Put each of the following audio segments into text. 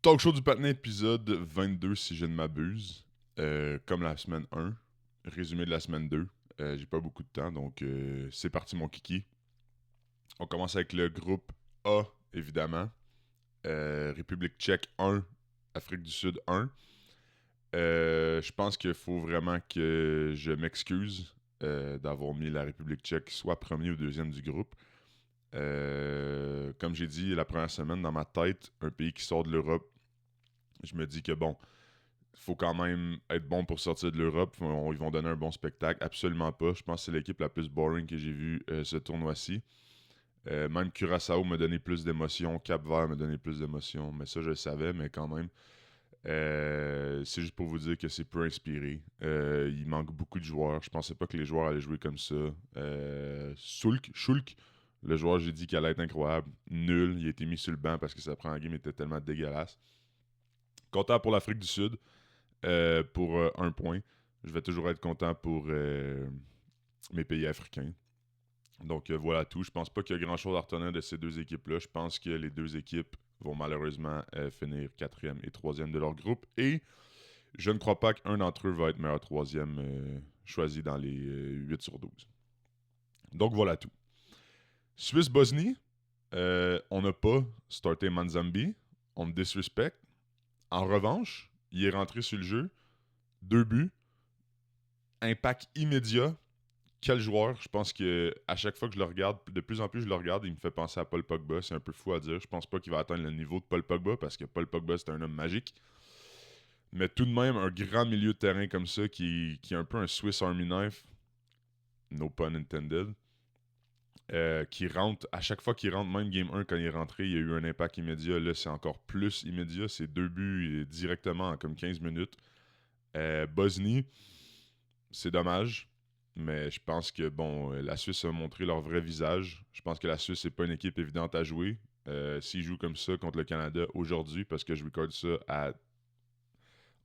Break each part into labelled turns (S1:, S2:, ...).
S1: Talk Show du Patin, épisode 22, si je ne m'abuse. Comme la semaine 1. Résumé de la semaine 2. J'ai pas beaucoup de temps, donc c'est parti mon kiki. On commence avec le groupe A, évidemment. République tchèque 1, Afrique du Sud 1. Je pense qu'il faut vraiment que je m'excuse d'avoir mis la République tchèque soit premier ou deuxième du groupe. Comme j'ai dit la première semaine, dans ma tête, un pays qui sort de l'Europe, je me dis que bon, il faut quand même être bon pour sortir de l'Europe. Ils vont donner un bon spectacle. Absolument pas. Je pense que c'est l'équipe la plus boring que j'ai vue ce tournoi-ci. Même Curaçao m'a donné plus d'émotions. Cap-Vert m'a donné plus d'émotions. Mais ça, je le savais, mais quand même. C'est juste pour vous dire que c'est peu inspiré. Il manque beaucoup de joueurs. Je pensais pas que les joueurs allaient jouer comme ça. Shulk, le joueur, j'ai dit qu'il allait être incroyable. Nul. Il a été mis sur le banc parce que sa première game était tellement dégueulasse. Content pour l'Afrique du Sud. Pour un point. Je vais toujours être content pour mes pays africains. Donc voilà tout. Je pense pas qu'il y a grand chose à retenir de ces deux équipes-là. Je pense que les deux équipes vont malheureusement finir quatrième et troisième de leur groupe. Et je ne crois pas qu'un d'entre eux va être meilleur troisième choisi dans les 8 sur 12. Donc voilà tout. Suisse-Bosnie, on n'a pas starté Manzambi. On me disrespect. En revanche, il est rentré sur le jeu. 2 buts. Impact immédiat. Quel joueur. Je pense que à chaque fois que je le regarde, de plus en plus je le regarde, il me fait penser à Paul Pogba. C'est un peu fou à dire. Je pense pas qu'il va atteindre le niveau de Paul Pogba parce que Paul Pogba, c'est un homme magique. Mais tout de même, un grand milieu de terrain comme ça qui est un peu un Swiss Army Knife, no pun intended, qui rentre, à chaque fois qu'il rentre, même Game 1, quand il est rentré, il y a eu un impact immédiat. Là, c'est encore plus immédiat. C'est 2 buts directement en comme 15 minutes. Bosnie, c'est dommage. Mais je pense que bon, la Suisse a montré leur vrai visage. Je pense que la Suisse n'est pas une équipe évidente à jouer. S'ils jouent comme ça contre le Canada aujourd'hui, parce que je recorde ça à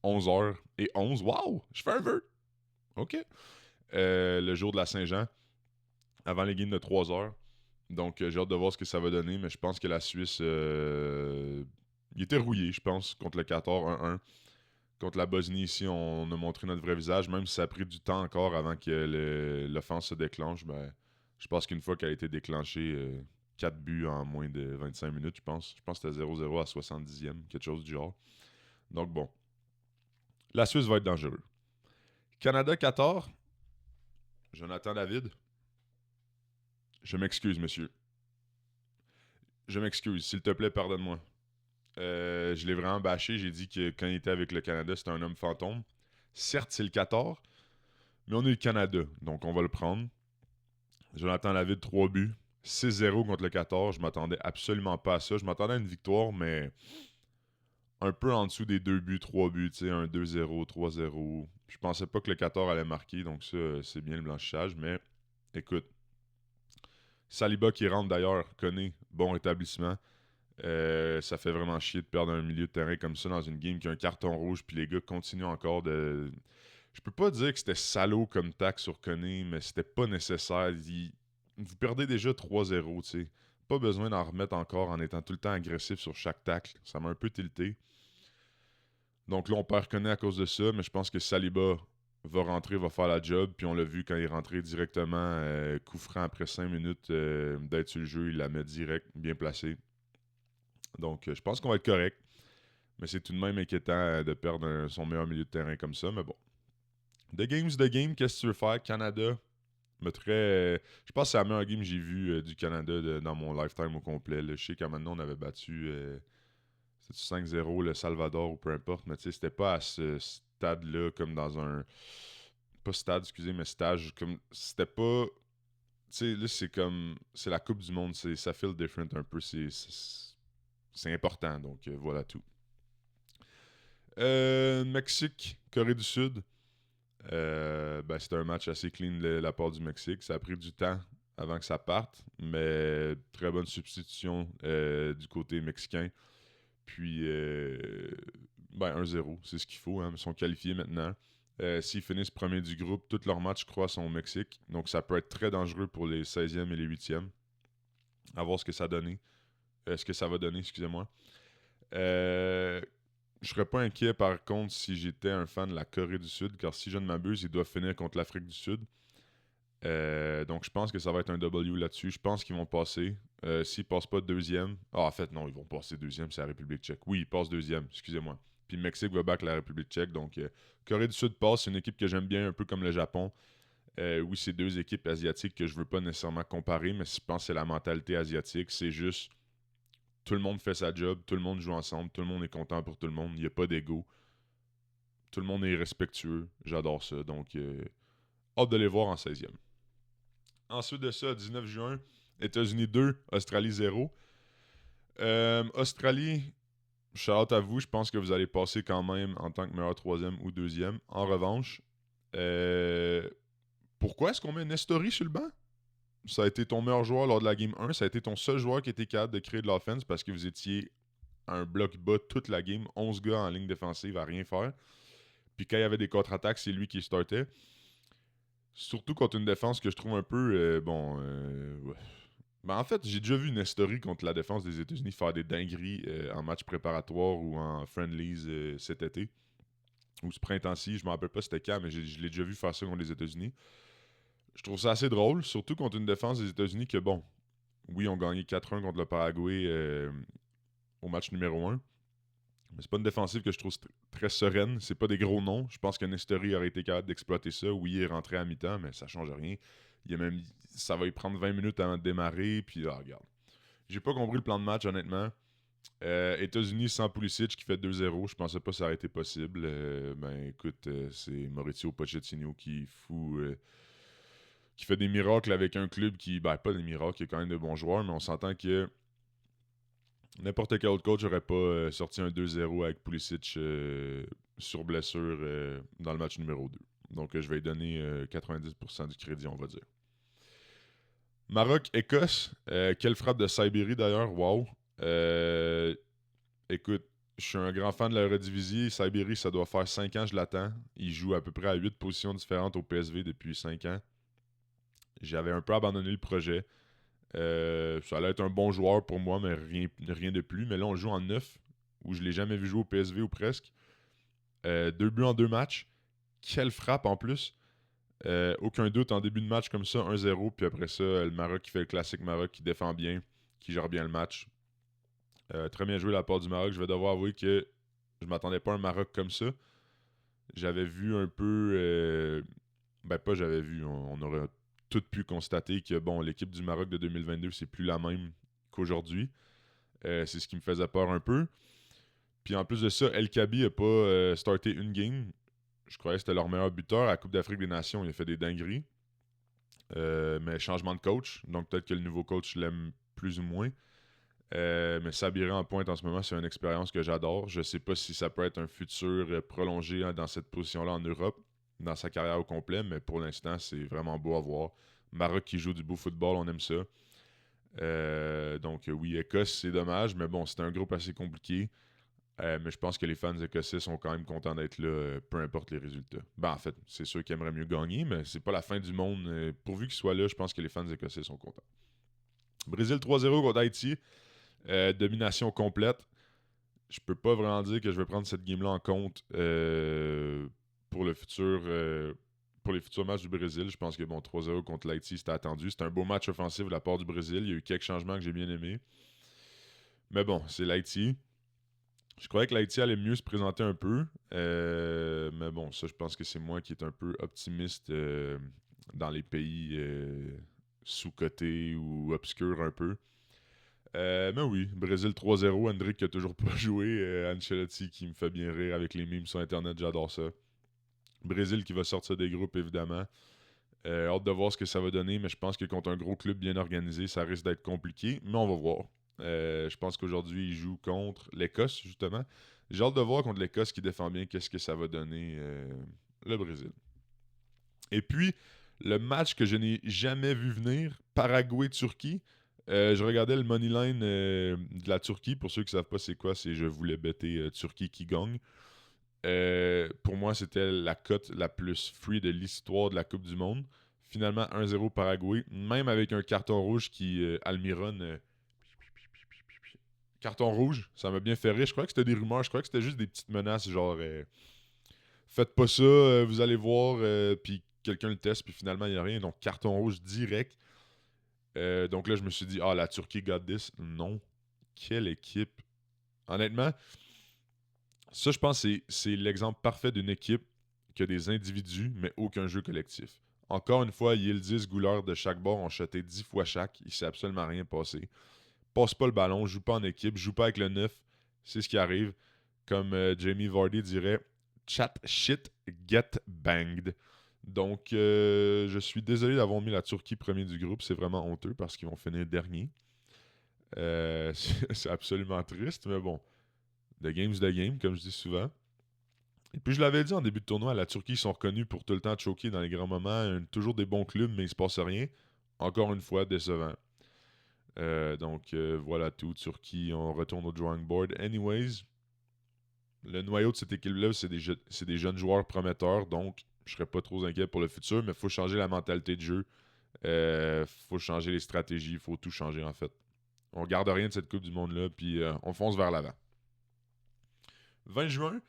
S1: 11h11, waouh, je fais un vœu. OK. Le jour de la Saint-Jean, avant les games de 3h. Donc j'ai hâte de voir ce que ça va donner, mais je pense que la Suisse, il était rouillé, je pense, contre le Qatar 1-1. Contre la Bosnie ici, on a montré notre vrai visage, même si ça a pris du temps encore avant que l'offense se déclenche. Ben, je pense qu'une fois qu'elle a été déclenchée, 4 buts en moins de 25 minutes, je pense. Je pense que c'était 0-0 à 70e, quelque chose du genre. Donc bon, la Suisse va être dangereux. Canada-Qatar, Jonathan David, je m'excuse, monsieur. Je m'excuse, s'il te plaît, pardonne-moi. Je l'ai vraiment bâché. J'ai dit que quand il était avec le Canada, c'était un homme fantôme. Certes, c'est le Qatar, mais on est le Canada, donc on va le prendre. Jonathan David, 3 buts. 6-0 contre le Qatar. Je m'attendais absolument pas à ça. Je m'attendais à une victoire, mais un peu en dessous des 2 buts, 3 buts. Tu sais, un 2-0, 3-0. Je pensais pas que le Qatar allait marquer, donc ça, c'est bien le blanchissage. Mais écoute, Saliba qui rentre d'ailleurs, connaît, bon rétablissement. Ça fait vraiment chier de perdre un milieu de terrain comme ça dans une game qui a un carton rouge, puis les gars continuent encore de. Je peux pas dire que c'était salaud comme tac sur Koné, mais c'était pas nécessaire. Vous perdez déjà 3-0, tu sais. Pas besoin d'en remettre encore en étant tout le temps agressif sur chaque tacle. Ça m'a un peu tilté. Donc là, on perd Koné à cause de ça, mais je pense que Saliba va rentrer, va faire la job. Puis on l'a vu quand il est rentré directement, coup franc après 5 minutes d'être sur le jeu, il la met direct, bien placé. Donc je pense qu'on va être correct. Mais c'est tout de même inquiétant de perdre son meilleur milieu de terrain comme ça. Mais bon. The Game's the Game, qu'est-ce que tu veux faire? Canada, je pense que c'est la meilleure game que j'ai vue du Canada dans mon lifetime au complet. Là. Je sais qu'à maintenant, on avait battu 5-0 le Salvador ou peu importe, mais tu sais, c'était pas à ce stade-là comme dans un. Pas stade, excusez, mais stage. Comme. C'était pas. Tu sais, là, c'est comme. C'est la Coupe du Monde, ça feel different un peu. C'est important, donc voilà tout. Mexique, Corée du Sud. Ben, c'était un match assez clean de la part du Mexique. Ça a pris du temps avant que ça parte, mais très bonne substitution du côté mexicain. Puis, ben, 1-0, c'est ce qu'il faut. Hein. Ils sont qualifiés maintenant. S'ils finissent premier du groupe, tous leurs matchs, je crois, sont au Mexique. Donc, ça peut être très dangereux pour les 16e et les 8e. À voir ce que ça va donner, excusez-moi. Je serais pas inquiet par contre si j'étais un fan de la Corée du Sud, car si je ne m'abuse, ils doivent finir contre l'Afrique du Sud. Donc je pense que ça va être un W là-dessus. Je pense qu'ils vont passer. S'ils passent pas deuxième. Ah, en fait, non, ils vont passer deuxième, c'est la République tchèque. Oui, ils passent deuxième, excusez-moi. Puis le Mexique va battre la République tchèque. Donc Corée du Sud passe, c'est une équipe que j'aime bien, un peu comme le Japon. Oui, c'est deux équipes asiatiques que je veux pas nécessairement comparer, mais je pense que c'est la mentalité asiatique. C'est juste tout le monde fait sa job, tout le monde joue ensemble, tout le monde est content pour tout le monde, il n'y a pas d'ego. Tout le monde est respectueux. J'adore ça. Donc, hâte de les voir en 16e. Ensuite de ça, 19 juin, États-Unis 2, Australie 0. Australie, shout-out à vous, je pense que vous allez passer quand même en tant que meilleur troisième ou deuxième. En revanche, pourquoi est-ce qu'on met Nestori sur le banc? Ça a été ton meilleur joueur lors de la game 1. Ça a été ton seul joueur qui était capable de créer de l'offense parce que vous étiez à un bloc bas toute la game. 11 gars en ligne défensive à rien faire. Puis quand il y avait des contre-attaques, c'est lui qui startait. Surtout contre une défense que je trouve un peu... ouais. Ben, en fait, j'ai déjà vu Nestori contre la défense des États-Unis faire des dingueries en match préparatoire ou en friendlies cet été. Ou ce printemps-ci, je me rappelle pas c'était quand, mais je l'ai déjà vu faire ça contre les États-Unis. Je trouve ça assez drôle, surtout contre une défense des États-Unis que, bon, oui, on gagné 4-1 contre le Paraguay au match numéro 1. Mais c'est pas une défensive que je trouve très sereine. C'est pas des gros noms. Je pense que Nestori aurait été capable d'exploiter ça. Oui, il est rentré à mi-temps, mais ça change rien. Ça va y prendre 20 minutes avant de démarrer. Puis, regarde. J'ai pas compris le plan de match, honnêtement. États-Unis sans Pulisic qui fait 2-0. Je pensais pas que ça aurait été possible. Écoute, c'est Mauricio Pochettino qui fait des miracles avec un club qui... Ben, pas des miracles, qui a quand même de bons joueurs, mais on s'entend que n'importe quel autre coach n'aurait pas sorti un 2-0 avec Pulisic sur blessure dans le match numéro 2. Donc, je vais lui donner 90% du crédit, on va dire. Maroc-Écosse. Quelle frappe de Sibérie, d'ailleurs. Wow. Écoute, je suis un grand fan de la Eredivisie. Sibérie, ça doit faire 5 ans que je l'attends. Il joue à peu près à 8 positions différentes au PSV depuis 5 ans. J'avais un peu abandonné le projet. Ça allait être un bon joueur pour moi, mais rien de plus. Mais là, on le joue en 9, où je ne l'ai jamais vu jouer au PSV ou presque. 2 buts en 2 matchs. Quelle frappe en plus. Aucun doute en début de match comme ça, 1-0. Puis après ça, le Maroc qui fait le classique Maroc, qui défend bien, qui gère bien le match. Très bien joué de la part du Maroc. Je vais devoir avouer que je m'attendais pas à un Maroc comme ça. J'avais vu un peu... pas j'avais vu. On aurait tout pu constater que bon, l'équipe du Maroc de 2022, c'est plus la même qu'aujourd'hui. C'est ce qui me faisait peur un peu. Puis en plus de ça, El Kabi n'a pas starté une game. Je croyais que c'était leur meilleur buteur. À la Coupe d'Afrique des Nations, il a fait des dingueries. Mais changement de coach. Donc peut-être que le nouveau coach l'aime plus ou moins. Mais Sabiré en pointe en ce moment, c'est une expérience que j'adore. Je sais pas si ça peut être un futur prolongé dans cette position-là en Europe, dans sa carrière au complet, mais pour l'instant, c'est vraiment beau à voir. Maroc qui joue du beau football, on aime ça. Donc oui, Écosse, c'est dommage, mais bon, c'est un groupe assez compliqué. Mais je pense que les fans écossais sont quand même contents d'être là, peu importe les résultats. Ben en fait, c'est sûr qu'ils aimeraient mieux gagner, mais c'est pas la fin du monde. Pourvu qu'ils soient là, je pense que les fans écossais sont contents. Brésil 3-0 contre Haïti. Domination complète. Je peux pas vraiment dire que je vais prendre cette game-là en compte pour pour les futurs matchs du Brésil. Je pense que bon, 3-0 contre l'Haïti, c'était attendu. C'était un beau match offensif de la part du Brésil. Il y a eu quelques changements que j'ai bien aimés. Mais bon, c'est l'Haïti. Je croyais que l'Haïti allait mieux se présenter un peu. Mais bon, ça, je pense que c'est moi qui est un peu optimiste dans les pays sous-cotés ou obscurs un peu. Mais oui, Brésil 3-0, Hendrick qui a toujours pas joué, Ancelotti qui me fait bien rire avec les memes sur Internet, j'adore ça. Brésil qui va sortir des groupes, évidemment. Hâte de voir ce que ça va donner, mais je pense que contre un gros club bien organisé, ça risque d'être compliqué, mais on va voir. Je pense qu'aujourd'hui, il joue contre l'Écosse, justement. J'ai hâte de voir contre l'Écosse qui défend bien qu'est-ce que ça va donner le Brésil. Et puis, le match que je n'ai jamais vu venir, Paraguay-Turquie. Je regardais le moneyline de la Turquie. Pour ceux qui ne savent pas c'est quoi, c'est je voulais bêter Turquie qui gagne. Pour moi, c'était la cote la plus free de l'histoire de la Coupe du Monde. Finalement, 1-0 Paraguay. Même avec un carton rouge qui Almiron Carton rouge, ça m'a bien fait rire. Je crois que c'était des rumeurs, je crois que c'était juste des petites menaces, genre faites pas ça, vous allez voir, puis quelqu'un le teste, puis finalement il n'y a rien. Donc carton rouge direct. Donc là, je me suis dit, la Turquie got this. Non. Quelle équipe. Honnêtement, ça, je pense que c'est l'exemple parfait d'une équipe qui a des individus, mais aucun jeu collectif. Encore une fois, Yildiz, Goulard de chaque bord ont shoté 10 fois chaque. Il s'est absolument rien passé. Passe pas le ballon, joue pas en équipe, joue pas avec le 9. C'est ce qui arrive. Comme Jamie Vardy dirait, chat shit, get banged. Donc, je suis désolé d'avoir mis la Turquie premier du groupe. C'est vraiment honteux parce qu'ils vont finir dernier. C'est absolument triste, mais bon. The game's the game, comme je dis souvent. Et puis, je l'avais dit en début de tournoi, la Turquie, ils sont reconnus pour tout le temps choquer dans les grands moments. Toujours des bons clubs, mais il se passe rien. Encore une fois, décevant. Donc, voilà tout. Turquie, on retourne au drawing board. Anyways, le noyau de cette équipe-là, c'est des jeunes joueurs prometteurs. Donc, je serais pas trop inquiet pour le futur, mais il faut changer la mentalité de jeu. Faut changer les stratégies. Il faut tout changer, en fait. On garde rien de cette Coupe du Monde-là, puis on fonce vers l'avant. 20 juin,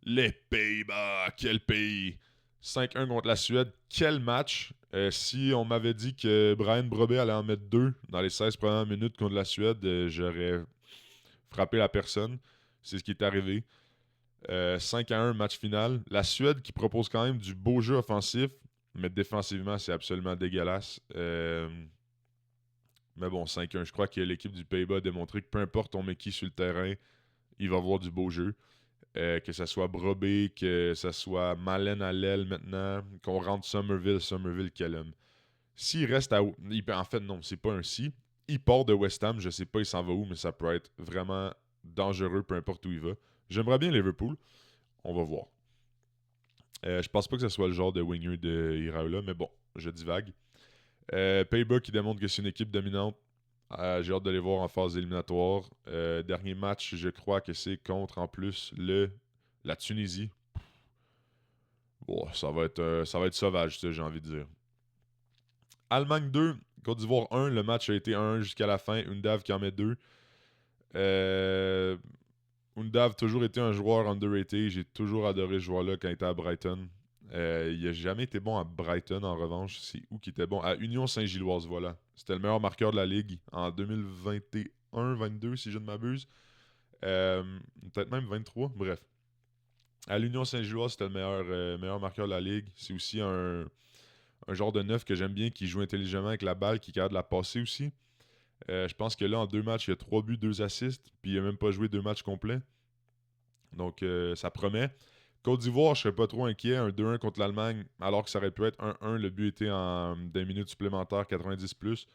S1: les Pays-Bas, quel pays! 5-1 contre la Suède, quel match! Si on m'avait dit que Brian Brobé allait en mettre 2 dans les 16 premières minutes contre la Suède, j'aurais frappé la personne. C'est ce qui est arrivé. 5-1, match final. La Suède qui propose quand même du beau jeu offensif, mais défensivement, c'est absolument dégueulasse. Mais bon, 5-1, je crois que l'équipe du Pays-Bas a démontré que peu importe on met qui sur le terrain, il va avoir du beau jeu. Que ça soit Brobé, que ça soit Malen à l'aile maintenant, qu'on rentre Somerville quel homme. S'il reste à... En fait, non, c'est pas un si. Il part de West Ham, je sais pas il s'en va où, mais ça peut être vraiment dangereux peu importe où il va. J'aimerais bien Liverpool, on va voir. Je pense pas que ce soit le genre de winger de Iraola, mais bon, je divague. Pays-Bas qui démontre que c'est une équipe dominante. J'ai hâte de les voir en phase éliminatoire. Dernier match, je crois que c'est contre, en plus, la Tunisie. Bon, ça va être sauvage, ça, j'ai envie de dire. Allemagne 2, Côte d'Ivoire 1. Le match a été 1 jusqu'à la fin. Undav qui en met 2. Undav, toujours été un joueur underrated. J'ai toujours adoré ce joueur-là quand il était à Brighton. Il n'a jamais été bon à Brighton, en revanche. C'est où qu'il était bon? À Union Saint-Gilloise, voilà. C'était le meilleur marqueur de la Ligue en 2021-22, si je ne m'abuse. Peut-être même 23, bref. À l'Union Saint-Gilloise, c'était le meilleur marqueur de la Ligue. C'est aussi un genre de neuf que j'aime bien, qui joue intelligemment avec la balle, qui est capable de la passer aussi. Je pense que là, en 2 matchs, il y a 3 buts, 2 assists, puis il n'a même pas joué 2 matchs complets. Donc, ça promet. Côte d'Ivoire, je serais pas trop inquiet. Un 2-1 contre l'Allemagne, alors que ça aurait pu être 1-1. Le but était en des minutes supplémentaires, 90+.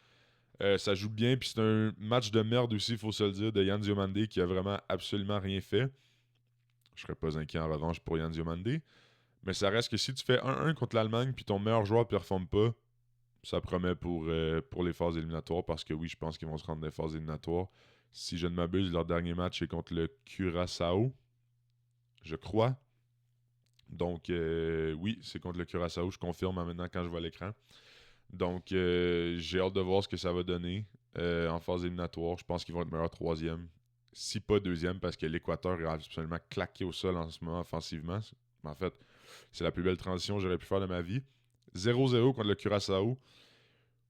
S1: Ça joue bien, puis c'est un match de merde aussi, il faut se le dire, de Yann Diomandé, qui a vraiment absolument rien fait. Je serais pas inquiet en revanche pour Yann Diomandé. Mais ça reste que si tu fais 1-1 contre l'Allemagne, puis ton meilleur joueur ne performe pas, ça promet pour les phases éliminatoires, parce que oui, je pense qu'ils vont se rendre dans les phases éliminatoires. Si je ne m'abuse, leur dernier match est contre le Curaçao, je crois. Donc, oui, c'est contre le Curaçao. Je confirme maintenant quand je vois l'écran. Donc, j'ai hâte de voir ce que ça va donner en phase éliminatoire. Je pense qu'ils vont être meilleurs troisième. Si pas deuxième, parce que l'Équateur est absolument claqué au sol en ce moment offensivement. En fait, c'est la plus belle transition que j'aurais pu faire de ma vie. 0-0 contre le Curaçao.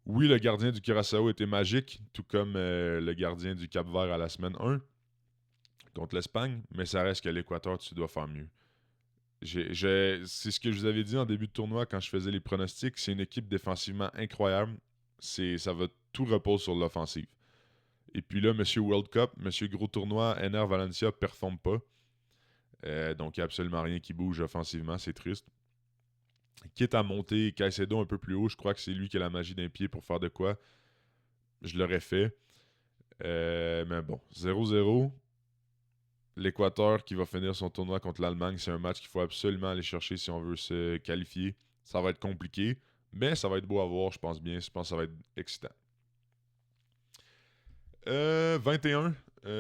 S1: Oui, le gardien du Curaçao était magique, tout comme le gardien du Cap-Vert à la semaine 1 contre l'Espagne, mais ça reste que l'Équateur, tu dois faire mieux. C'est ce que je vous avais dit en début de tournoi quand je faisais les pronostics. C'est une équipe défensivement incroyable. Ça va tout repose sur l'offensive. Et puis là, Monsieur World Cup, Monsieur Gros Tournoi, NR Valencia performe pas. Donc il n'y a absolument rien qui bouge offensivement. C'est triste. Quitte à monter Caicedo un peu plus haut, je crois que c'est lui qui a la magie d'un pied pour faire de quoi. Je l'aurais fait. Mais bon, 0-0. L'Équateur qui va finir son tournoi contre l'Allemagne, c'est un match qu'il faut absolument aller chercher si on veut se qualifier. Ça va être compliqué, mais ça va être beau à voir, je pense bien. Je pense que ça va être excitant. 21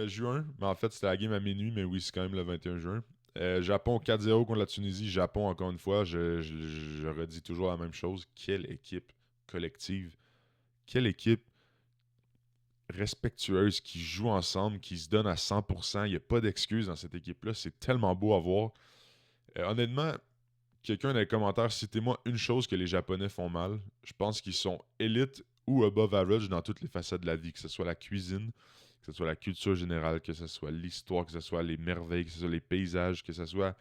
S1: juin, mais en fait c'était la game à minuit, mais oui, c'est quand même le 21 juin. Japon 4-0 contre la Tunisie. Japon, encore une fois, je redis toujours la même chose. Quelle équipe collective. Quelle équipe. respectueuse, qui jouent ensemble, qui se donnent à 100%. Il n'y a pas d'excuses dans cette équipe-là. C'est tellement beau à voir. Honnêtement, quelqu'un dans les commentaires, citez-moi une chose que les Japonais font mal. Je pense qu'ils sont élites ou above average dans toutes les facettes de la vie, que ce soit la cuisine, que ce soit la culture générale, que ce soit l'histoire, que ce soit les merveilles, que ce soit les paysages, que ce soit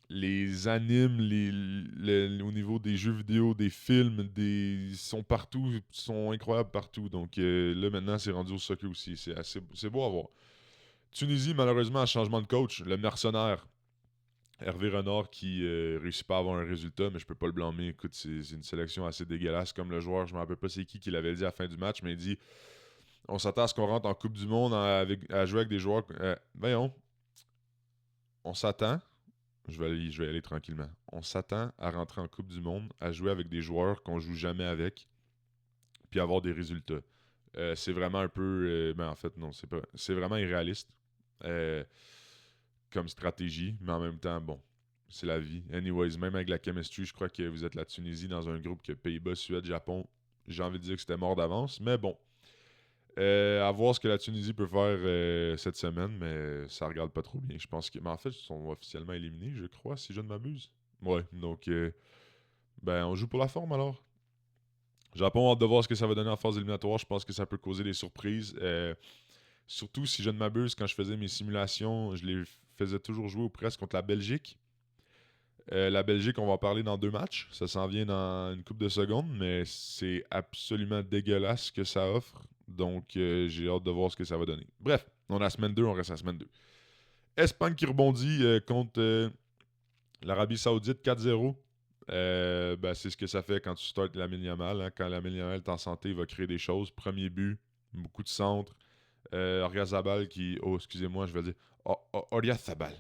S1: les animes, au niveau des jeux vidéo, des films, ils sont partout, ils sont incroyables partout. Donc là, maintenant, c'est rendu au soccer aussi. C'est beau à voir. Tunisie, malheureusement, un changement de coach. Le mercenaire, Hervé Renard, qui réussit pas à avoir un résultat, mais je peux pas le blâmer. Écoute, c'est une sélection assez dégueulasse. Comme le joueur, je me rappelle pas c'est qui l'avait dit à la fin du match, mais il dit on s'attend à ce qu'on rentre en Coupe du Monde à jouer avec des joueurs. Voyons, on s'attend. Je vais y aller tranquillement. On s'attend à rentrer en Coupe du Monde, à jouer avec des joueurs qu'on joue jamais avec, puis avoir des résultats. C'est vraiment un peu. En fait, non, c'est pas. C'est vraiment irréaliste comme stratégie, mais en même temps, bon, c'est la vie. Anyways, même avec la chemistry, je crois que vous êtes la Tunisie dans un groupe que Pays-Bas, Suède, Japon. J'ai envie de dire que c'était mort d'avance, mais bon. À voir ce que la Tunisie peut faire cette semaine, mais ça regarde pas trop bien. Je pense que. Mais en fait, ils sont officiellement éliminés, je crois, si je ne m'abuse. Ouais, donc on joue pour la forme alors. Japon, hâte de voir ce que ça va donner en phase éliminatoire. Je pense que ça peut causer des surprises. Surtout si je ne m'abuse, quand je faisais mes simulations, je les faisais toujours jouer ou presque contre la Belgique. La Belgique, on va en parler dans 2 matchs. Ça s'en vient dans une couple de secondes, mais c'est absolument dégueulasse ce que ça offre. Donc, j'ai hâte de voir ce que ça va donner. Bref, on a semaine 2, on reste à semaine 2. Espagne qui rebondit contre l'Arabie Saoudite 4-0. C'est ce que ça fait quand tu startes Lamine Yamal. Hein. Quand Lamine Yamal est en santé, il va créer des choses. Premier but, beaucoup de centres. Oryazabal qui... Oh, excusez-moi, je vais dire... Oryazabal.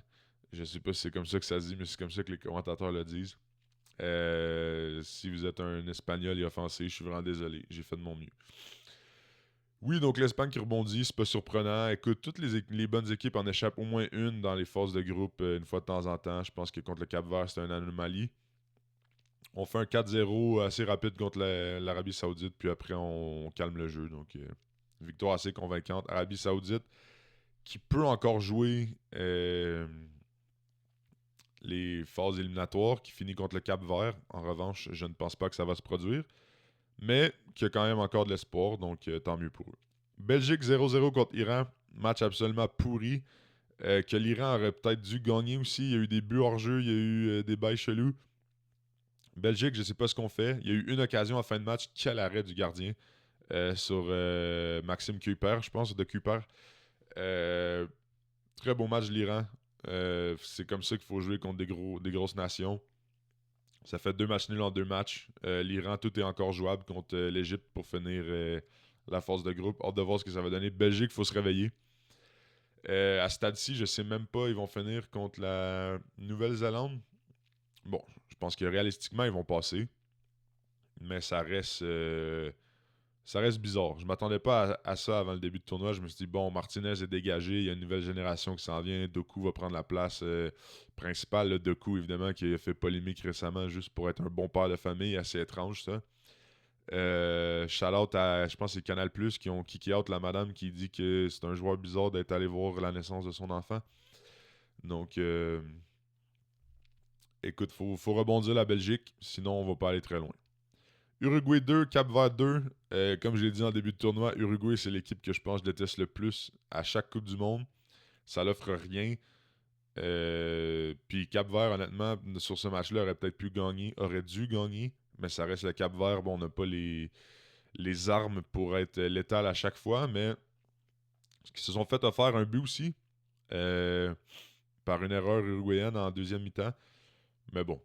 S1: Je sais pas si c'est comme ça que ça se dit, mais c'est comme ça que les commentateurs le disent. Si vous êtes un Espagnol et offensé, je suis vraiment désolé. J'ai fait de mon mieux. Oui, donc l'Espagne qui rebondit, c'est pas surprenant. Écoute, toutes les bonnes équipes en échappent au moins une dans les phases de groupe une fois de temps en temps. Je pense que contre le Cap-Vert, c'est une anomalie. On fait un 4-0 assez rapide contre l'Arabie Saoudite, puis après, on calme le jeu. Donc, victoire assez convaincante. Arabie Saoudite qui peut encore jouer les phases éliminatoires, qui finit contre le Cap-Vert. En revanche, je ne pense pas que ça va se produire. Mais qui a quand même encore de l'espoir, donc tant mieux pour eux. Belgique 0-0 contre Iran. Match absolument pourri. Que l'Iran aurait peut-être dû gagner aussi. Il y a eu des buts hors jeu, il y a eu des bails chelous. Belgique, je ne sais pas ce qu'on fait. Il y a eu une occasion en fin de match. Quel arrêt du gardien sur Maxime Kuper, je pense, de Kuper. Très beau match de l'Iran. C'est comme ça qu'il faut jouer contre des grosses nations. Ça fait 2 matchs nuls en 2 matchs. L'Iran, tout est encore jouable contre l'Égypte pour finir la phase de groupe. Hâte de voir ce que ça va donner. Belgique, il faut se réveiller. À ce stade-ci, je sais même pas, ils vont finir contre la Nouvelle-Zélande. Bon, je pense que réalistiquement, ils vont passer. Mais ça reste bizarre. Je m'attendais pas à ça avant le début de tournoi. Je me suis dit, bon, Martinez est dégagé, il y a une nouvelle génération qui s'en vient. Doku va prendre la place principale. Là, Doku, évidemment, qui a fait polémique récemment juste pour être un bon père de famille. Assez étrange, ça. Shout-out à, je pense que c'est Canal+, qui ont kické out la madame qui dit que c'est un joueur bizarre d'être allé voir la naissance de son enfant. Donc, écoute, faut rebondir la Belgique, sinon on va pas aller très loin. Uruguay 2, Cap-Vert 2. Comme je l'ai dit en début de tournoi, Uruguay, c'est l'équipe que je pense que je déteste le plus à chaque Coupe du Monde. Ça l'offre rien. Puis Cap-Vert, honnêtement, sur ce match-là, aurait dû gagner, mais ça reste le Cap-Vert. Bon, on n'a pas les armes pour être létal à chaque fois, mais ils se sont fait offrir un but aussi par une erreur uruguayenne en deuxième mi-temps. Mais bon,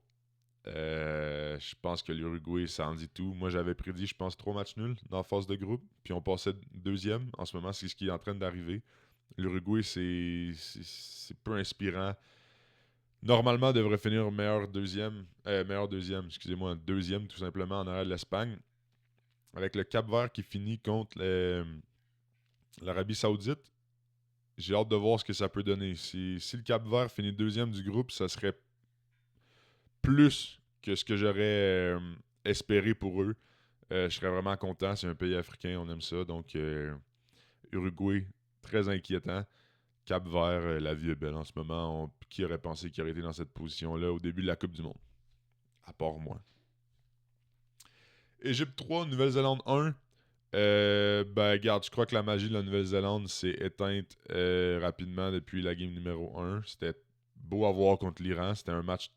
S1: je pense que l'Uruguay, ça en dit tout. Moi, j'avais prédit, je pense, 3 matchs nuls dans la phase de groupe. Puis on passait deuxième. En ce moment, c'est ce qui est en train d'arriver. L'Uruguay, c'est peu inspirant. Normalement, devrait finir meilleur deuxième, excusez-moi, deuxième tout simplement en arrière de l'Espagne. Avec le Cap-Vert qui finit contre l'Arabie Saoudite. J'ai hâte de voir ce que ça peut donner. Si le Cap-Vert finit deuxième du groupe, ça serait plus que ce que j'aurais espéré pour eux. Je serais vraiment content. C'est un pays africain, on aime ça. Donc, Uruguay, très inquiétant. Cap-Vert, la vie est belle en ce moment. Qui aurait pensé qu'il aurait été dans cette position-là au début de la Coupe du Monde? À part moi. Égypte 3, Nouvelle-Zélande 1. Regarde, je crois que la magie de la Nouvelle-Zélande s'est éteinte rapidement depuis la game numéro 1. C'était beau à voir contre l'Iran. C'était un match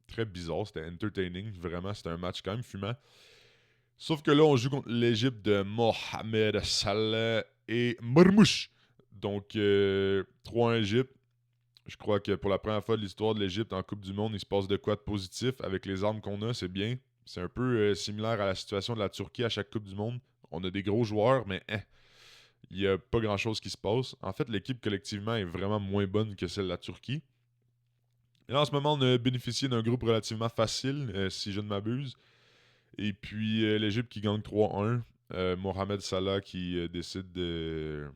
S1: très bizarre. C'était entertaining. Vraiment, c'était un match quand même fumant. Sauf que là, on joue contre l'Égypte de Mohamed Salah et Marmouche. Donc, 3-1 Égypte. Je crois que pour la première fois de l'histoire de l'Égypte en Coupe du Monde, il se passe de quoi de positif avec les armes qu'on a, c'est bien. C'est un peu similaire à la situation de la Turquie à chaque Coupe du Monde. On a des gros joueurs, mais il n'y a pas grand-chose qui se passe. En fait, l'équipe collectivement est vraiment moins bonne que celle de la Turquie. Et là, en ce moment, on a bénéficié d'un groupe relativement facile, si je ne m'abuse. Et puis, l'Égypte qui gagne 3-1. Mohamed Salah qui décide de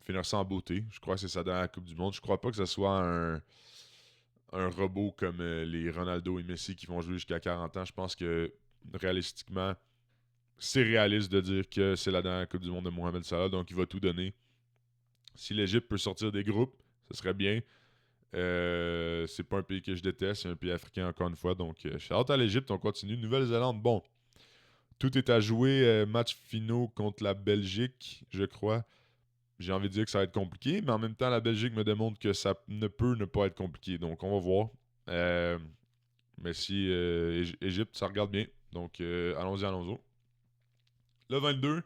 S1: finir ça en beauté. Je crois que c'est sa dernière Coupe du Monde. Je crois pas que ce soit un robot comme les Ronaldo et Messi qui vont jouer jusqu'à 40 ans. Je pense que, réalistiquement, c'est réaliste de dire que c'est la dernière Coupe du Monde de Mohamed Salah, donc il va tout donner. Si l'Égypte peut sortir des groupes, ce serait bien. C'est pas un pays que je déteste, c'est un pays africain encore une fois, donc shout out à l'Égypte, on continue. Nouvelle-Zélande, bon, tout est à jouer, match finaux contre la Belgique, je crois. J'ai envie de dire que ça va être compliqué, mais en même temps, la Belgique me démontre que ça ne peut ne pas être compliqué, donc on va voir. Mais si Égypte, ça regarde bien, donc allons-y, allons-y. Le 22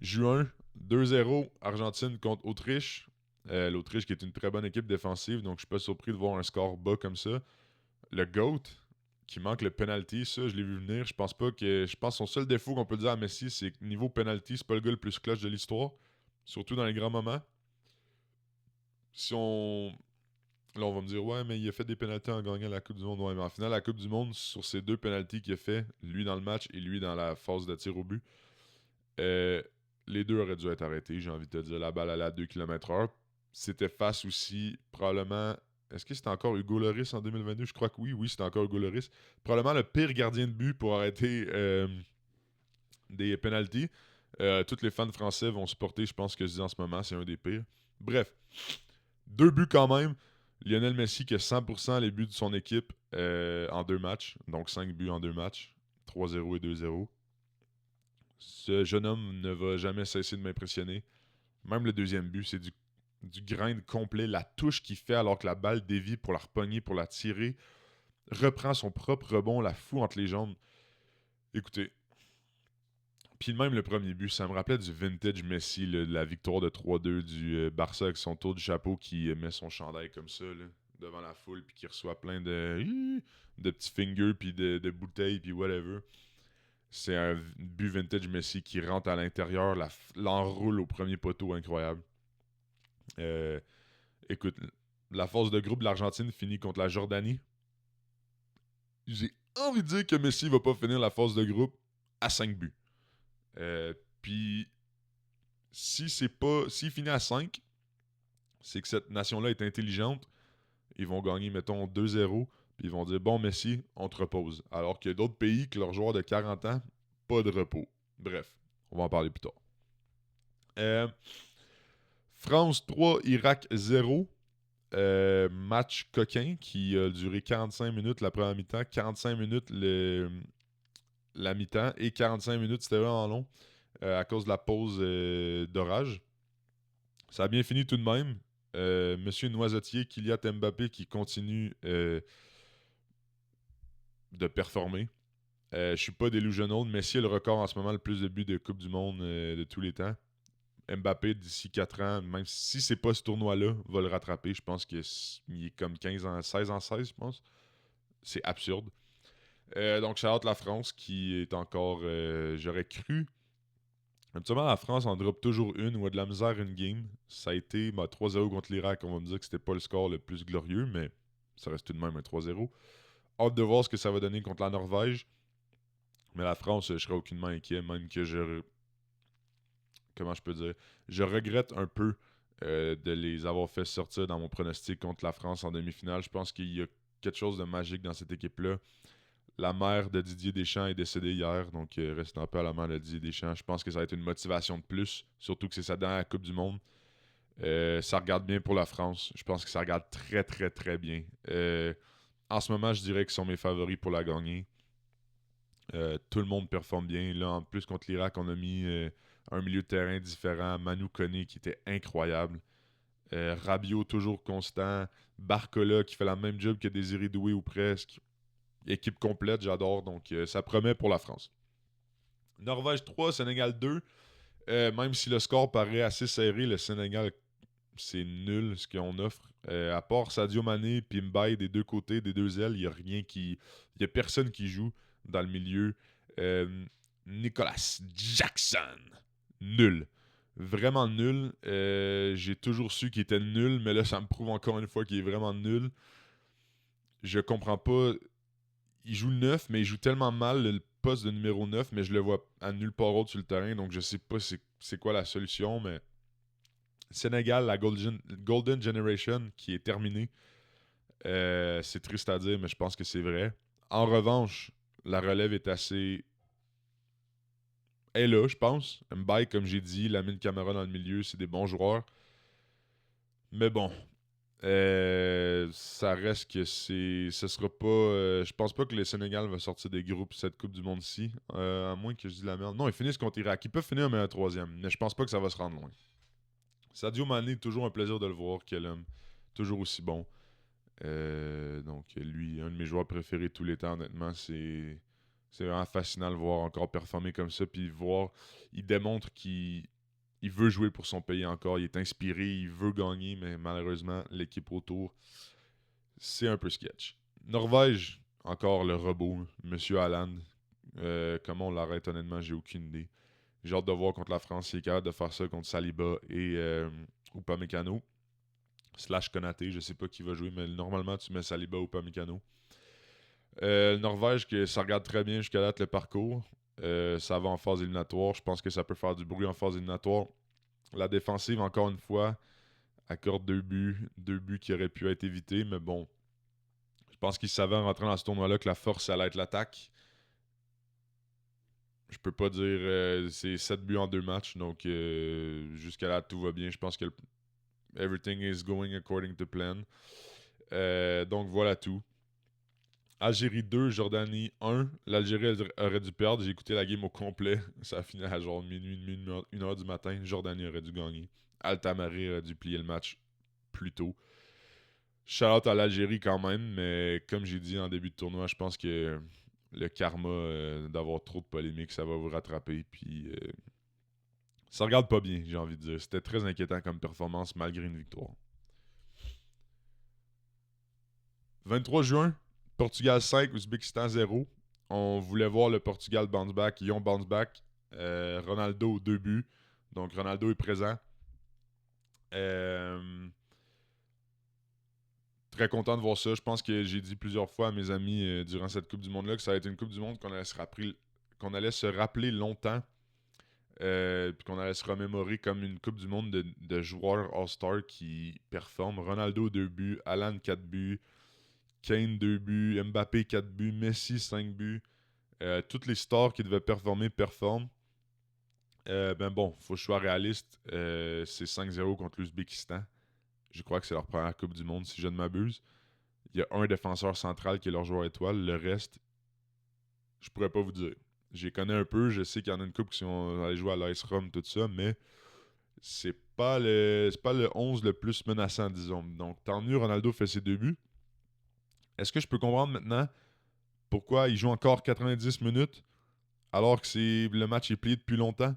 S1: juin, 2-0, Argentine contre Autriche. L'Autriche qui est une très bonne équipe défensive, donc je suis pas surpris de voir un score bas comme ça. Le GOAT, qui manque le penalty, ça, je l'ai vu venir. Je pense que son seul défaut qu'on peut dire à Messi, c'est que niveau penalty, c'est pas le gars le plus clutch de l'histoire. Surtout dans les grands moments. Si on. Là, on va me dire, ouais, mais il a fait des pénaltys en gagnant la Coupe du Monde. Ouais, mais en finale, la Coupe du Monde, sur ces 2 pénaltys qu'il a fait, lui dans le match et lui dans la phase de tir au but, les 2 auraient dû être arrêtés. J'ai envie de te dire, la balle allait à 2 km/h. C'était face aussi, probablement. Est-ce que c'était encore Hugo Lloris en 2022? Je crois que oui, c'était encore Hugo Lloris. Probablement le pire gardien de but pour arrêter des penalties. Tous les fans français vont supporter, je pense que je dis en ce moment, c'est un des pires. Bref, 2 buts quand même. Lionel Messi qui a 100% les buts de son équipe en 2 matchs. Donc 5 buts en 2 matchs. 3-0 et 2-0. Ce jeune homme ne va jamais cesser de m'impressionner. Même le deuxième but, c'est du grind complet. La touche qu'il fait alors que la balle dévie pour la repogner, pour la tirer. Reprend son propre rebond, la fout entre les jambes. Écoutez. Puis même le premier but, ça me rappelait du vintage Messi, là, de la victoire de 3-2 du Barça avec son tour du chapeau qui met son chandail comme ça là, devant la foule puis qui reçoit plein de petits fingers puis de bouteilles puis whatever. C'est un but vintage Messi qui rentre à l'intérieur, l'enroule au premier poteau, incroyable. Écoute, la phase de groupe de l'Argentine finit contre la Jordanie. J'ai envie de dire que Messi va pas finir la phase de groupe à 5 buts. Puis, s'il finit à 5, c'est que cette nation-là est intelligente. Ils vont gagner, mettons, 2-0. Puis ils vont dire, bon, Messi, on te repose. Alors qu'il y a d'autres pays que leurs joueurs de 40 ans, pas de repos. Bref, on va en parler plus tard. France 3, Irak 0. Match coquin qui a duré 45 minutes la première mi-temps, 45 minutes la mi-temps et 45 minutes, c'était vraiment long à cause de la pause d'orage. Ça a bien fini tout de même. Monsieur Noisetier, Kylian Mbappé qui continue de performer. Je suis pas delusional. Messi a le record en ce moment le plus de buts de Coupe du Monde de tous les temps. Mbappé, d'ici 4 ans, même si c'est pas ce tournoi-là, va le rattraper. Je pense qu'il est comme 15 ans, 16 en 16, je pense. C'est absurde. Donc, shout-out la France qui est encore... j'aurais cru... Habituellement, la France en drop toujours une ou a de la misère une game. Ça a été 3-0 contre l'Irak. On va me dire que c'était pas le score le plus glorieux, mais ça reste tout de même un 3-0. Hâte de voir ce que ça va donner contre la Norvège. Mais la France, je serais aucunement inquiet, même que comment je peux dire? Je regrette un peu de les avoir fait sortir dans mon pronostic contre la France en demi-finale. Je pense qu'il y a quelque chose de magique dans cette équipe-là. La mère de Didier Deschamps est décédée hier, donc reste en paix à la mère de Didier Deschamps. Je pense que ça va être une motivation de plus, surtout que c'est sa dernière Coupe du Monde. Ça regarde bien pour la France. Je pense que ça regarde très, très, très bien. En ce moment, je dirais qu'ils sont mes favoris pour la gagner. Tout le monde performe bien. Là, en plus, contre l'Irak, on a mis un milieu de terrain différent. Manu Koné qui était incroyable. Rabiot toujours constant. Barcola qui fait la même job que Désiré Doué ou presque. Équipe complète, j'adore. Donc, ça promet pour la France. Norvège 3, Sénégal 2. Même si le score paraît assez serré, le Sénégal, c'est nul ce qu'on offre. À part Sadio Mané et Mbaye des deux côtés, des deux ailes, il n'y a rien qui. Il n'y a personne qui joue dans le milieu. Nicolas Jackson, nul. Vraiment nul. J'ai toujours su qu'il était nul, mais là, ça me prouve encore une fois qu'il est vraiment nul. Je comprends pas. Il joue 9, mais il joue tellement mal le poste de numéro 9, mais je le vois à nulle part autre sur le terrain, donc je sais pas c'est quoi la solution, mais Sénégal, la Golden Generation qui est terminée, c'est triste à dire, mais je pense que c'est vrai. En revanche, la relève est assez... est là, je pense. Mbaye, comme j'ai dit, Lamine Camara dans le milieu, c'est des bons joueurs. Mais bon, ça reste que ce sera pas. Je pense pas que le Sénégal va sortir des groupes cette Coupe du Monde-ci. À moins que je dise la merde. Non, ils finissent contre Irak. Ils peuvent finir mais un troisième. Mais je pense pas que ça va se rendre loin. Sadio Mané, toujours un plaisir de le voir. Quel homme. Toujours aussi bon. Donc, lui, un de mes joueurs préférés de tous les temps, honnêtement. C'est vraiment fascinant de le voir encore performer comme ça. Puis voir, il démontre qu'il veut jouer pour son pays encore. Il est inspiré, il veut gagner, mais malheureusement, l'équipe autour, c'est un peu sketch. Norvège, encore le robot, Monsieur Haaland. Comment on l'arrête, honnêtement, j'ai aucune idée. J'ai hâte de voir contre la France s'il est capable de faire ça contre Saliba et Upamecano. / Konaté, je sais pas qui va jouer, mais normalement, tu mets Saliba ou Upamecano. Norvège, que ça regarde très bien jusqu'à date le parcours. Ça va en phase éliminatoire. Je pense que ça peut faire du bruit en phase éliminatoire. La défensive, encore une fois, accorde 2 buts. 2 buts qui auraient pu être évités, mais bon. Je pense qu'ils savaient en rentrant dans ce tournoi-là que la force allait être l'attaque. Je peux pas dire c'est 7 buts en 2 matchs, donc jusqu'à là tout va bien. Je pense que everything is going according to plan. Donc voilà tout. Algérie 2, Jordanie 1. L'Algérie aurait dû perdre. J'ai écouté la game au complet. Ça a fini à genre minuit, 1h du matin. Jordanie aurait dû gagner. Altamari aurait dû plier le match plus tôt. Shout-out à l'Algérie quand même, mais comme j'ai dit en début de tournoi, je pense que le karma d'avoir trop de polémiques, ça va vous rattraper. Puis ça regarde pas bien, j'ai envie de dire. C'était très inquiétant comme performance malgré une victoire. 23 juin, Portugal 5, Ouzbékistan 0. On voulait voir le Portugal bounce back. Ils ont bounce back. Ronaldo 2 buts. Donc Ronaldo est présent. Très content de voir ça. Je pense que j'ai dit plusieurs fois à mes amis durant cette Coupe du Monde-là que ça allait être une Coupe du Monde qu'on allait se rappeler longtemps. Puis qu'on allait se remémorer comme une Coupe du Monde de joueurs All-Star qui performent. Ronaldo 2 buts, Alan 4 buts, Kane 2 buts, Mbappé 4 buts, Messi 5 buts. Toutes les stars qui devaient performer performent. Ben bon, faut que je sois réaliste. C'est 5-0 contre l'Ouzbékistan. Je crois que c'est leur première Coupe du Monde, si je ne m'abuse. Il y a un défenseur central qui est leur joueur étoile. Le reste, je pourrais pas vous dire. J'y connais un peu. Je sais qu'il y en a une couple qui sont allés jouer à l'Ice Rum, tout ça, mais c'est pas le 11 le plus menaçant, disons. Donc, tant mieux, Ronaldo fait ses 2 buts. Est-ce que je peux comprendre maintenant pourquoi il joue encore 90 minutes alors que le match est plié depuis longtemps?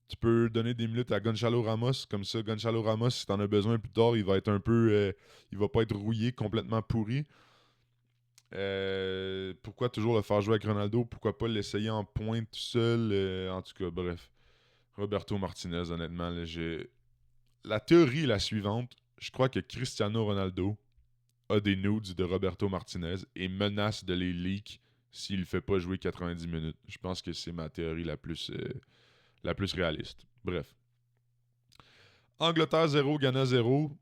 S1: Tu peux donner des minutes à Gonçalo Ramos, comme ça, Gonçalo Ramos, si t'en as besoin plus tard, il va être un peu... il va pas être rouillé, complètement pourri. Pourquoi toujours le faire jouer avec Ronaldo? Pourquoi pas l'essayer en pointe tout seul? En tout cas, bref. Roberto Martinez, honnêtement, là, la théorie est la suivante. Je crois que Cristiano Ronaldo a des nudes de Roberto Martinez et menace de les leak s'il ne fait pas jouer 90 minutes. Je pense que c'est ma théorie la plus réaliste. Bref. Angleterre 0, Ghana 0.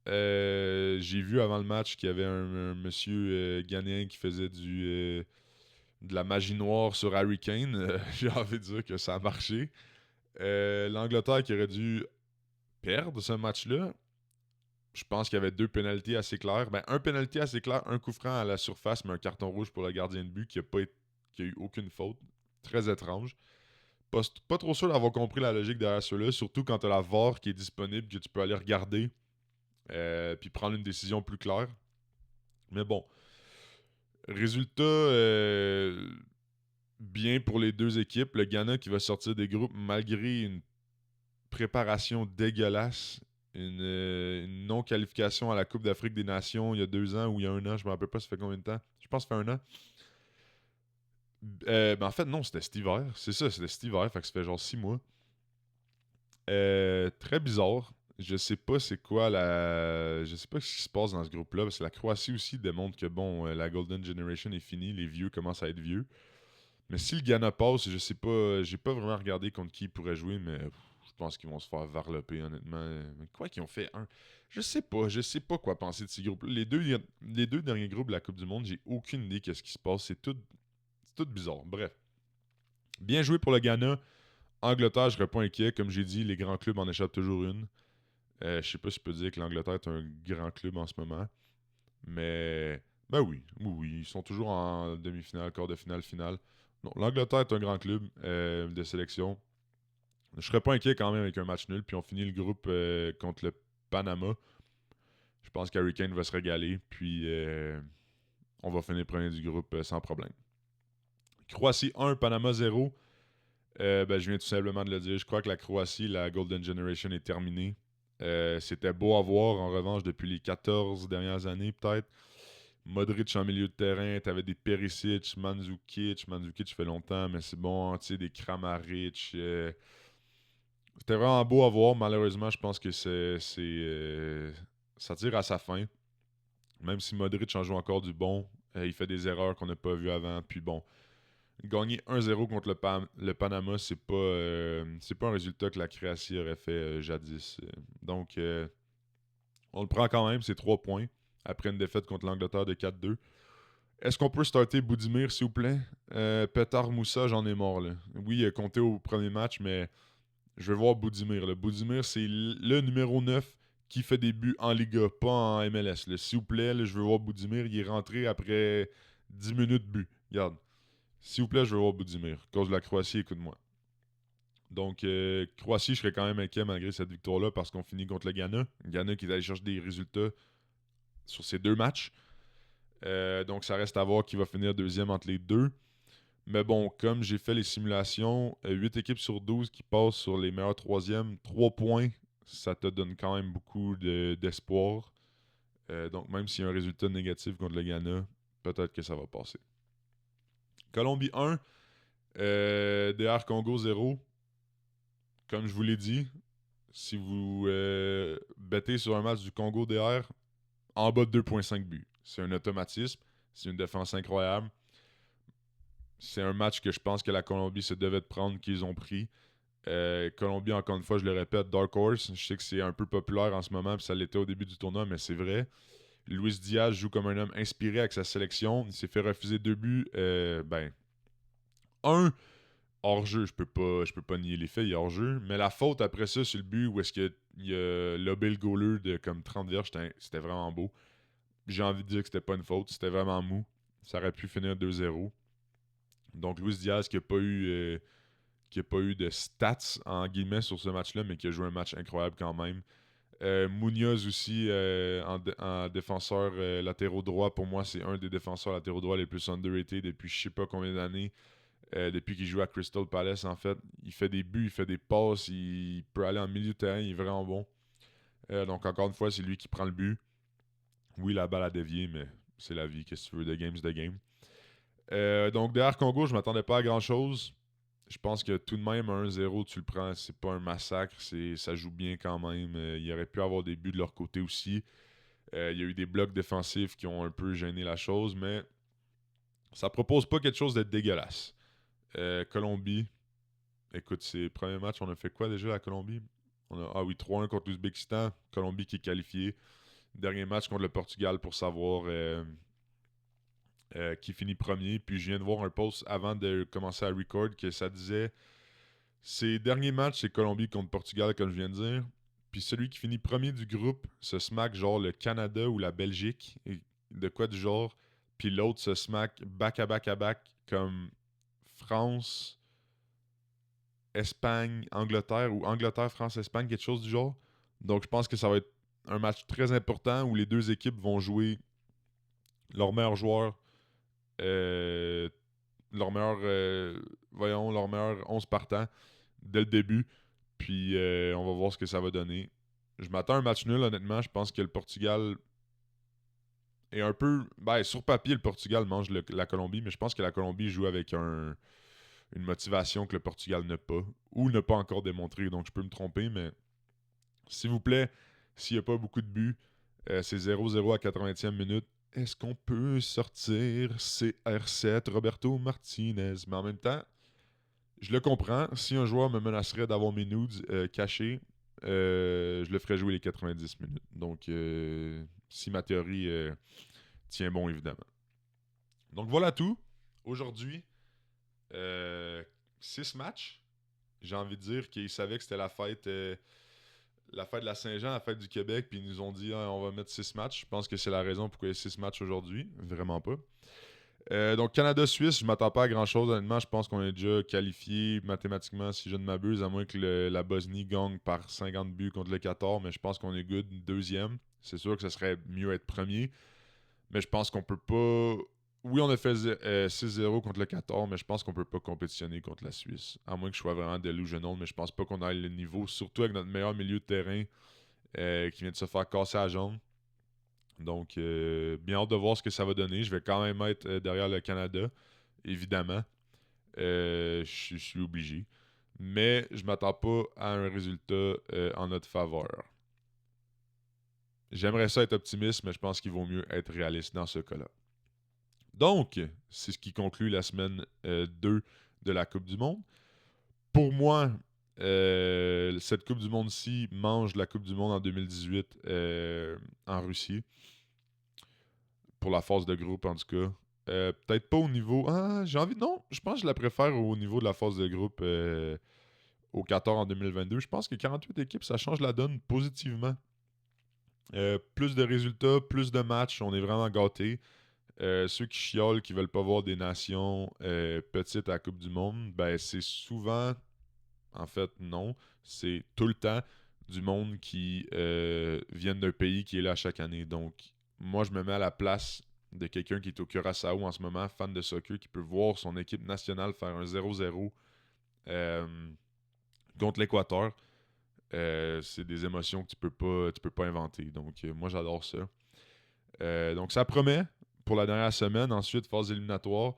S1: J'ai vu avant le match qu'il y avait un monsieur ghanéen qui faisait de la magie noire sur Harry Kane. J'ai envie de dire que ça a marché. L'Angleterre qui aurait dû perdre ce match-là, je pense qu'il y avait 2 pénaltys assez clairs. Ben, un pénalty assez clair, un coup franc à la surface, mais un carton rouge pour le gardien de but qui a eu aucune faute. Très étrange. Pas trop sûr d'avoir compris la logique derrière ceux-là, surtout quand tu as la VAR qui est disponible, que tu peux aller regarder puis prendre une décision plus claire. Mais bon, résultat bien pour les deux équipes. Le Ghana qui va sortir des groupes malgré une préparation dégueulasse, une non-qualification à la Coupe d'Afrique des Nations il y a 2 ans ou il y a 1 an, je me rappelle pas ça fait combien de temps. Je pense que ça fait 1 an. Ben en fait, non, c'était cet hiver. C'est ça, c'était cet hiver, fait que ça fait genre 6 mois. Très bizarre. Je sais pas c'est quoi la. Je sais pas ce qui se passe dans ce groupe-là, parce que la Croatie aussi démontre que bon, la Golden Generation est finie, les vieux commencent à être vieux. Mais si le Ghana passe, je sais pas, j'ai pas vraiment regardé contre qui ils pourraient jouer, mais je pense qu'ils vont se faire varloper, honnêtement. Mais quoi qu'ils ont fait un. Je sais pas quoi penser de ces groupes. Les deux derniers groupes de la Coupe du Monde, j'ai aucune idée qu'est-ce qui se passe. C'est tout bizarre. Bref. Bien joué pour le Ghana. Angleterre, je serais pas inquiet. Comme j'ai dit, les grands clubs en échappent toujours une. Je sais pas si je peux dire que l'Angleterre est un grand club en ce moment. Mais, ben oui, ils sont toujours en demi-finale, quart de finale, finale. Non, l'Angleterre est un grand club de sélection. Je serais pas inquiet quand même avec un match nul. Puis on finit le groupe contre le Panama. Je pense qu'Harry Kane va se régaler. Puis on va finir premier du groupe sans problème. Croatie 1, Panama 0. Ben, je viens tout simplement de le dire. Je crois que la Croatie, la Golden Generation est terminée. C'était beau à voir, en revanche, depuis les 14 dernières années, peut-être. Modric en milieu de terrain, t'avais des Perisic, Mandzukic. Mandzukic fait longtemps, mais c'est bon, tu sais, des Kramaric. C'était vraiment beau à voir. Malheureusement, je pense que ça tire à sa fin. Même si Modric en joue encore du bon, il fait des erreurs qu'on n'a pas vues avant. Puis bon, gagner 1-0 contre le Panama, c'est pas un résultat que la Croatie aurait fait jadis. Donc, on le prend quand même, c'est 3 points, après une défaite contre l'Angleterre de 4-2. Est-ce qu'on peut starter Boudimir, s'il vous plaît? Petar Moussa, j'en ai mort. Là. Oui, il a compté au premier match, mais je vais voir Boudimir. Là. Boudimir, c'est le numéro 9 qui fait des buts en Liga, pas en MLS. Là. S'il vous plaît, là, je veux voir Boudimir. Il est rentré après 10 minutes de but. Regarde. S'il vous plaît, je veux voir Boudimir. À cause de la Croatie, écoute-moi. Donc, Croatie, je serais quand même inquiet malgré cette victoire-là parce qu'on finit contre le Ghana. Ghana qui est allé chercher des résultats sur ces 2 matchs. Donc, ça reste à voir qui va finir deuxième entre les deux. Mais bon, comme j'ai fait les simulations, 8 équipes sur 12 qui passent sur les meilleurs troisièmes, 3 points, ça te donne quand même beaucoup d'espoir. Donc, même s'il y a un résultat négatif contre le Ghana, peut-être que ça va passer. Colombie 1, DR Congo 0. Comme je vous l'ai dit, si vous bettez sur un match du Congo DR, en bas de 2,5 buts. C'est un automatisme. C'est une défense incroyable. C'est un match que je pense que la Colombie se devait de prendre, qu'ils ont pris. Colombie, encore une fois, je le répète, Dark Horse. Je sais que c'est un peu populaire en ce moment, puis ça l'était au début du tournoi, mais c'est vrai. Luis Diaz joue comme un homme inspiré avec sa sélection. Il s'est fait refuser 2 buts. Un hors-jeu, je peux pas nier les faits, il est hors-jeu. Mais la faute après ça, sur le but où est-ce qu'il a lobé le goaler de comme 30 verges, c'était vraiment beau. J'ai envie de dire que c'était pas une faute, c'était vraiment mou. Ça aurait pu finir 2-0. Donc Luis Diaz qui a pas eu de stats en guillemets sur ce match-là, mais qui a joué un match incroyable quand même. Munoz aussi en défenseur latéraux droit, pour moi c'est un des défenseurs latéraux droits les plus underrated depuis je sais pas combien d'années. Depuis qu'il joue à Crystal Palace, en fait. Il fait des buts, il fait des passes, il peut aller en milieu de terrain, il est vraiment bon. Donc, encore une fois, c'est lui qui prend le but. Oui, la balle a dévié, mais c'est la vie. Qu'est-ce que tu veux, de game's de game. Donc, derrière Congo, je m'attendais pas à grand-chose. Je pense que tout de même, 1-0, tu le prends. C'est pas un massacre. Ça joue bien quand même. Il aurait pu avoir des buts de leur côté aussi. Il y a eu des blocs défensifs qui ont un peu gêné la chose, mais ça propose pas quelque chose d'être dégueulasse. Colombie. Écoute, c'est le premier match, on a fait quoi déjà, la Colombie? Ah oui, 3-1 contre l'Ouzbékistan. Colombie qui est qualifiée. Dernier match contre le Portugal pour savoir qui finit premier. Puis je viens de voir un post avant de commencer à record que ça disait ses derniers matchs, c'est Colombie contre Portugal, comme je viens de dire. Puis celui qui finit premier du groupe se smack genre le Canada ou la Belgique, et de quoi du genre. Puis l'autre se smack back à back à back comme France, Espagne, Angleterre ou Angleterre, France, Espagne, quelque chose du genre. Donc je pense que ça va être un match très important où les deux équipes vont jouer leurs meilleurs joueurs, euh, leurs meilleurs, leurs meilleurs 11 partants dès le début. Puis on va voir ce que ça va donner. Je m'attends à un match nul, honnêtement. Je pense que le Portugal est un peu. Ben, sur papier, le Portugal mange la Colombie, mais je pense que la Colombie joue avec une motivation que le Portugal n'a pas, ou n'a pas encore démontré. Donc je peux me tromper, mais s'il vous plaît, s'il n'y a pas beaucoup de buts, c'est 0-0 à 80e minute. Est-ce qu'on peut sortir CR7, Roberto Martinez? Mais en même temps, je le comprends. Si un joueur me menacerait d'avoir mes nudes cachés, je le ferais jouer les 90 minutes. Donc, si ma théorie tient bon, évidemment. Donc, voilà tout. Aujourd'hui, 6 matchs. J'ai envie de dire qu'ils savaient que c'était la fête de la Saint-Jean, la fête du Québec, puis ils nous ont dit on va mettre 6 matchs. Je pense que c'est la raison pourquoi il y a 6 matchs aujourd'hui. Vraiment pas. Donc, Canada-Suisse, je m'attends pas à grand-chose. Honnêtement, je pense qu'on est déjà qualifié mathématiquement, si je ne m'abuse, à moins que la Bosnie gagne par 50 buts contre le Qatar, mais je pense qu'on est good deuxième. C'est sûr que ce serait mieux être premier, mais je pense qu'on peut pas... Oui, on a fait 6-0 contre le Qatar, mais je pense qu'on peut pas compétitionner contre la Suisse. À moins que je sois vraiment delusional, mais je pense pas qu'on ait le niveau, surtout avec notre meilleur milieu de terrain qui vient de se faire casser la jambe. Donc, bien hâte de voir ce que ça va donner. Je vais quand même être derrière le Canada, évidemment. Je suis obligé. Mais je m'attends pas à un résultat en notre faveur. J'aimerais ça être optimiste, mais je pense qu'il vaut mieux être réaliste dans ce cas-là. Donc, c'est ce qui conclut la semaine 2 de la Coupe du Monde. Pour moi, cette Coupe du Monde-ci mange la Coupe du Monde en 2018 en Russie. Pour la phase de groupe, en tout cas. Peut-être pas au niveau... Ah, j'ai envie... Non, je pense que je la préfère au niveau de la phase de groupe au Qatar en 2022. Je pense que 48 équipes, ça change la donne positivement. Plus de résultats, plus de matchs, on est vraiment gâtés. Ceux qui chiolent, qui veulent pas voir des nations petites à la Coupe du Monde, ben c'est souvent... En fait, non. C'est tout le temps du monde qui viennent d'un pays qui est là chaque année. Donc, moi, je me mets à la place de quelqu'un qui est au Curaçao en ce moment, fan de soccer, qui peut voir son équipe nationale faire un 0-0 contre l'Équateur. C'est des émotions que tu peux pas inventer. Donc, moi, j'adore ça. Donc, ça promet pour la dernière semaine. Ensuite, phase éliminatoire.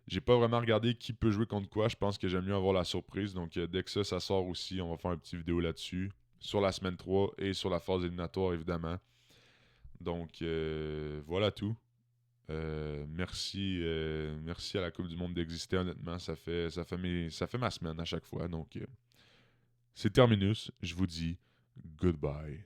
S1: J'ai pas vraiment regardé qui peut jouer contre quoi. Je pense que j'aime mieux avoir la surprise. Donc, dès que ça sort aussi, on va faire une petite vidéo là-dessus. Sur la semaine 3 et sur la phase éliminatoire, évidemment. Donc, voilà tout. Merci à la Coupe du Monde d'exister, honnêtement. Ça fait ma semaine à chaque fois. Donc, c'est terminus. Je vous dis goodbye.